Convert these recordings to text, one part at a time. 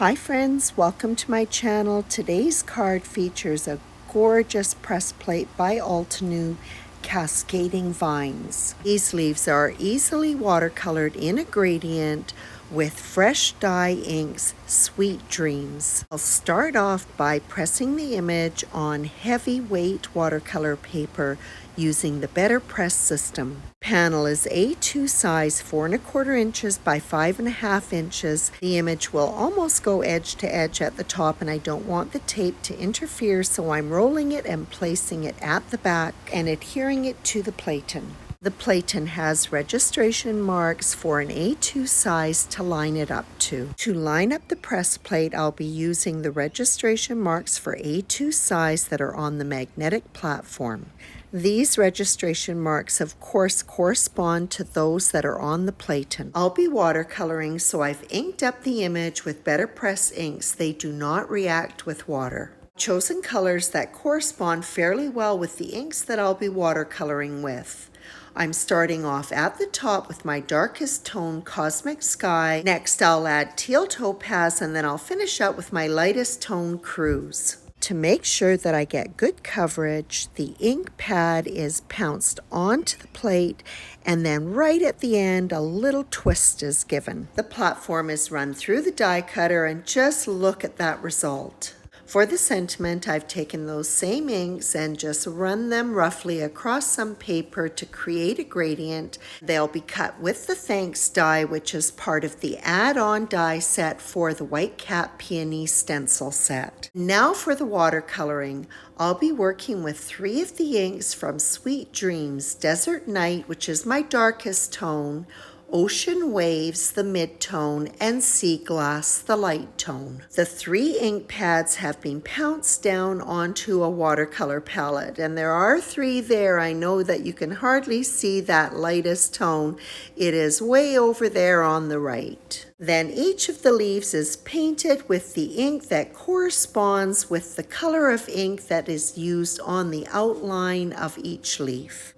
Hi friends, welcome to my channel. Today's card features a gorgeous press plate by Altenew, Cascading Vines. These leaves are easily watercolored in a gradient with fresh dye inks, Sweet Dreams. I'll start off by pressing the image on heavyweight watercolor paper using the Better Press system. Panel is A2 size, 4 1/4 inches by 5 1/2 inches. The image will almost go edge to edge at the top, and I don't want the tape to interfere, so I'm rolling it and placing it at the back and adhering it to the platen. The platen has registration marks for an A2 size to line it up to. To line up the press plate, I'll be using the registration marks for A2 size that are on the magnetic platform. These registration marks, of course, correspond to those that are on the platen. I'll be watercoloring, so I've inked up the image with Better Press inks. They do not react with water. Chosen colors that correspond fairly well with the inks that I'll be watercoloring with. I'm starting off at the top with my darkest tone, Cosmic Sky. Next, I'll add Teal Topaz, and then I'll finish up with my lightest tone, Cruise. To make sure that I get good coverage, the ink pad is pounced onto the plate, and then right at the end, a little twist is given. The platform is run through the die cutter, and just look at that result. For the sentiment, I've taken those same inks and just run them roughly across some paper to create a gradient. They'll be cut with the Thanks die, which is part of the add-on die set for the White Cat Peony stencil set. Now for the watercoloring, I'll be working with 3 of the inks from Sweet Dreams, Desert Night, which is my darkest tone, Ocean Waves, the mid-tone, and Sea Glass, the light tone. The 3 ink pads have been pounced down onto a watercolor palette, and there are 3 there. I know that you can hardly see that lightest tone. It is way over there on the right. Then each of the leaves is painted with the ink that corresponds with the color of ink that is used on the outline of each leaf.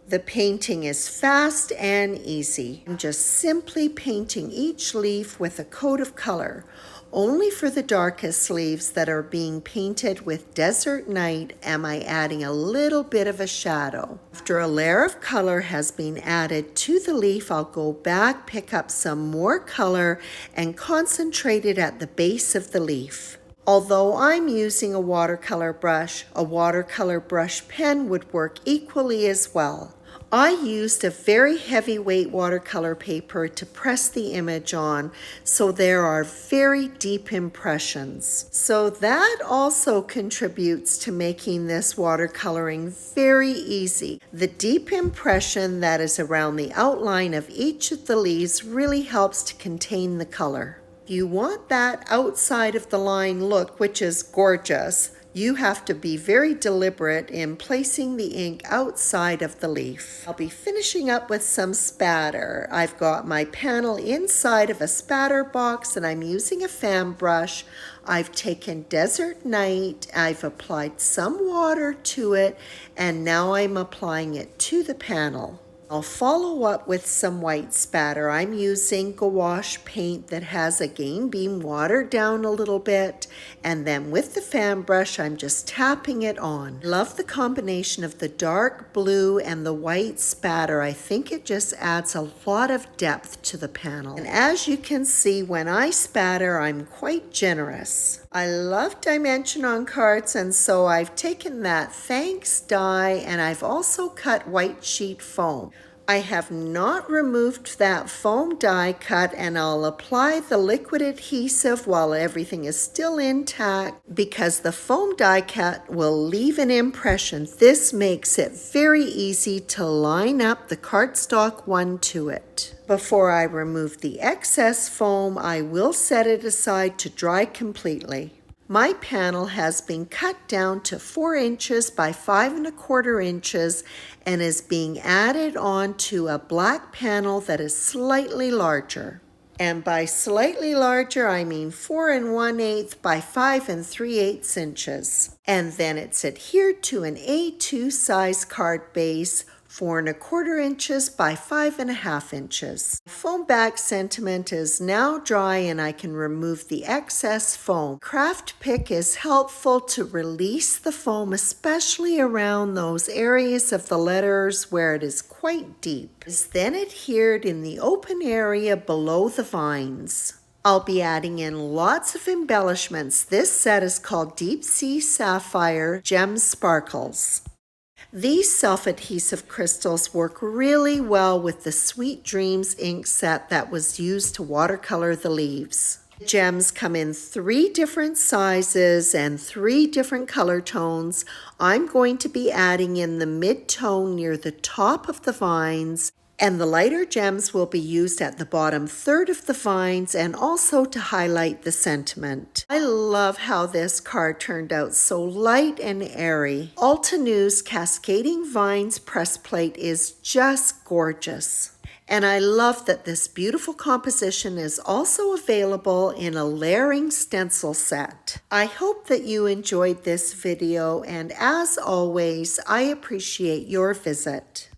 The painting is fast and easy. I'm just simply painting each leaf with a coat of color. Only for the darkest leaves that are being painted with Desert Night am I adding a little bit of a shadow. After a layer of color has been added to the leaf, I'll go back, pick up some more color, and concentrate it at the base of the leaf. Although I'm using a watercolor brush pen would work equally as well. I used a very heavyweight watercolor paper to press the image on, so there are very deep impressions. So that also contributes to making this watercoloring very easy. The deep impression that is around the outline of each of the leaves really helps to contain the color. If you want that outside of the line look, which is gorgeous, you have to be very deliberate in placing the ink outside of the leaf. I'll be finishing up with some spatter. I've got my panel inside of a spatter box, and I'm using a fan brush. I've taken Desert Night, I've applied some water to it, and now I'm applying it to the panel. I'll follow up with some white spatter. I'm using gouache paint that has a gain beam watered down a little bit, and then with the fan brush I'm just tapping it on. I love the combination of the dark blue and the white spatter. I think it just adds a lot of depth to the panel. And as you can see, when I spatter, I'm quite generous. I love dimension on cards, and so I've taken that Thanks die and I've also cut white sheet foam. I have not removed that foam die cut, and I'll apply the liquid adhesive while everything is still intact because the foam die cut will leave an impression. This makes it very easy to line up the cardstock one to it. Before I remove the excess foam, I will set it aside to dry completely. My panel has been cut down to 4 inches by 5 1/4 inches and is being added on to a black panel that is slightly larger. And by slightly larger, I mean 4 1/8 by 5 3/8 inches. And then it's adhered to an A2 size card base 4¼ inches by 5½ inches. Foam back sentiment is now dry and I can remove the excess foam. Craft pick is helpful to release the foam, especially around those areas of the letters where it is quite deep. It is then adhered in the open area below the vines. I'll be adding in lots of embellishments. This set is called Deep Sea Sapphire Gem Sparkles. These self-adhesive crystals work really well with the Sweet Dreams ink set that was used to watercolor the leaves. The gems come in 3 different sizes and 3 different color tones. I'm going to be adding in the mid-tone near the top of the vines, and the lighter gems will be used at the bottom third of the vines and also to highlight the sentiment. I love how this card turned out, so light and airy. Altenew's Cascading Vines press plate is just gorgeous. And I love that this beautiful composition is also available in a layering stencil set. I hope that you enjoyed this video, and as always, I appreciate your visit.